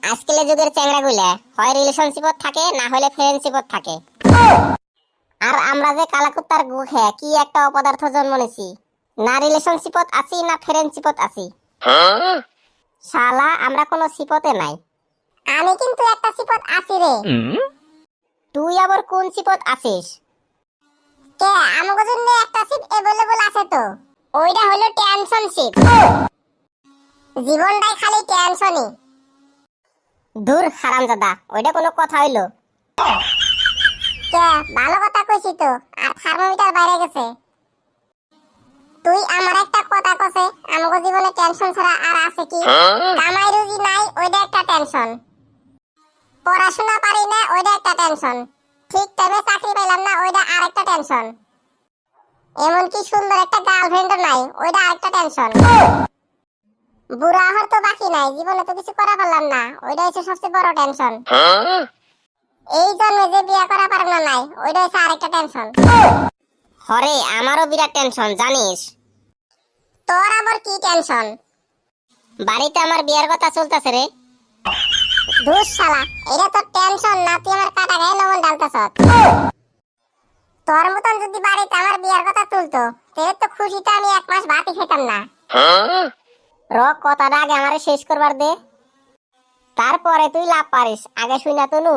আজকালের যুগের চ্যাংড়া গুলা হয় রিলেশনশিপত থাকে না হলে ফ্রেন্ডশিপত থাকে। আর আমরা যে কালাকুত্তার গুখে কি একটা অপদার্থ জন্ম নিছি, না রিলেশনশিপত আছি না ফ্রেন্ডশিপত আছি। শালা আমরা কোনো সিপতে নাই। আমি কিন্তু একটা সিপত আছি রে। তুই আবার কোন সিপত আছিস? কে আমাগো জন্য একটা সিপ अवेलेबल আছে তো। ওইটা হলো টেনশন সিপ। জীবনটাই খালি টেনশনই। দূর হারামজাদা, ওইটা কোনো কথা হইলো? কে ভালো কথা কইছি তো, আর থার্মোমিটার বাইরে গেছে। তুই আমার একটা কথা কছে, আমাগো জীবনে টেনশন ছাড়া আর আছে কি? কামাই রুজি নাই, ওইটা একটা টেনশন। পড়াশোনা পারি না, ওইটা একটা টেনশন। ঠিক টাইমে চাকরি পাইলাম না, ওইটা আরেকটা টেনশন। এমনকি সুন্দর একটা গার্লফ্রেন্ড নাই, ওইটা আরেকটা টেনশন। বুড়া হওয়ার তো বাকি নাই, জীবনে তো কিছু করা পারলাম না, ওইটা হচ্ছে সবচেয়ে বড় টেনশন। এই জন্মে যে বিয়ে করা পারলাম না নাই, ওইটা হচ্ছে আরেকটা টেনশন। হরে আমারও বিরাট টেনশন জানিস। তোর আবার কি টেনশন? বাড়িতে আমার বিয়ার কথা চলতেছে রে। ধুস শালা, এটা তোর টেনশন না, তুই আমার কাটা গায়ে লবণ ঢালতেছস। তোর মতন যদি বাড়িতে আমার বিয়ার কথা তুলতো, তাহলে তো খুশিতে আমি 1 মাস ভাতই খেতাম না। কথাটা আগে আমারে শেষ করবার দে, তারপরে তুই লাভ পারিস। আগে শুই না তো নু।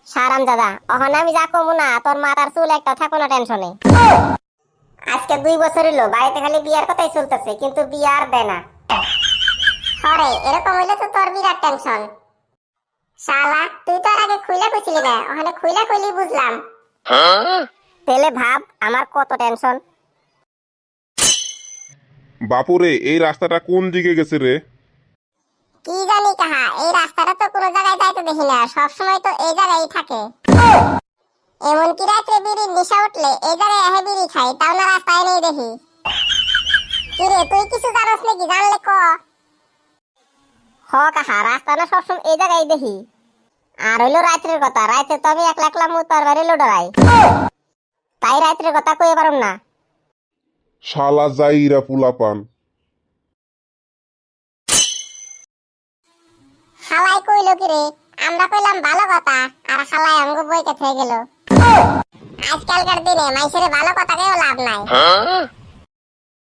সারামজাদা, অহন আমি যা কমু না, তোর মাথার চুল একটা থাকো না টেনশনে। আজকে 2 বছর হলো বাড়িতে খালি বিয়ার কথাই চলতেছে, কিন্তু বিয়া আর দেয় না। হরে এরকম হইলে তো তোর বিরাট টেনশন। শালা তুই তো আর আগে খুইলা কইছিলি না, ওখানে খুইলা কইলি বুঝলাম। তেলে ভাব আমার কত টেনশন। বাপুরে, এই রাস্তাটা কোন দিকে গেছে রে? কি জানি কাহা, এই রাস্তাটা তো কোনো জায়গায় যাইতে দেখি না, সবসময় তো এই জায়গায় থাকে। এমনকি রাত্রে বিড়ির নেশা উঠলে এই জায়গায় এসে বিড়ি খাই, তাও না রাস্তায় নেই দেখি। কিরে তুই কিছু জানোস নাকি? জানলে ক। হ কাহা, রাস্তা না সবসময় এই জায়গায় দেখি। আর হইলো রাত্রের কথা, রাতে তো আমি একলা একলা মুতার বাড়ি লুডরাই, তাই রাত্রের কথা কইতে পারুম না। শালা যাইরা পুলাপান। হালাই কইলো কি রে? আমরা কইলাম ভালো কথা, আর হালাই আমগো বইকে থেকে গেল। আজকালকার দিনে মাইসের ভালো কথা কেউ লাভ নাই।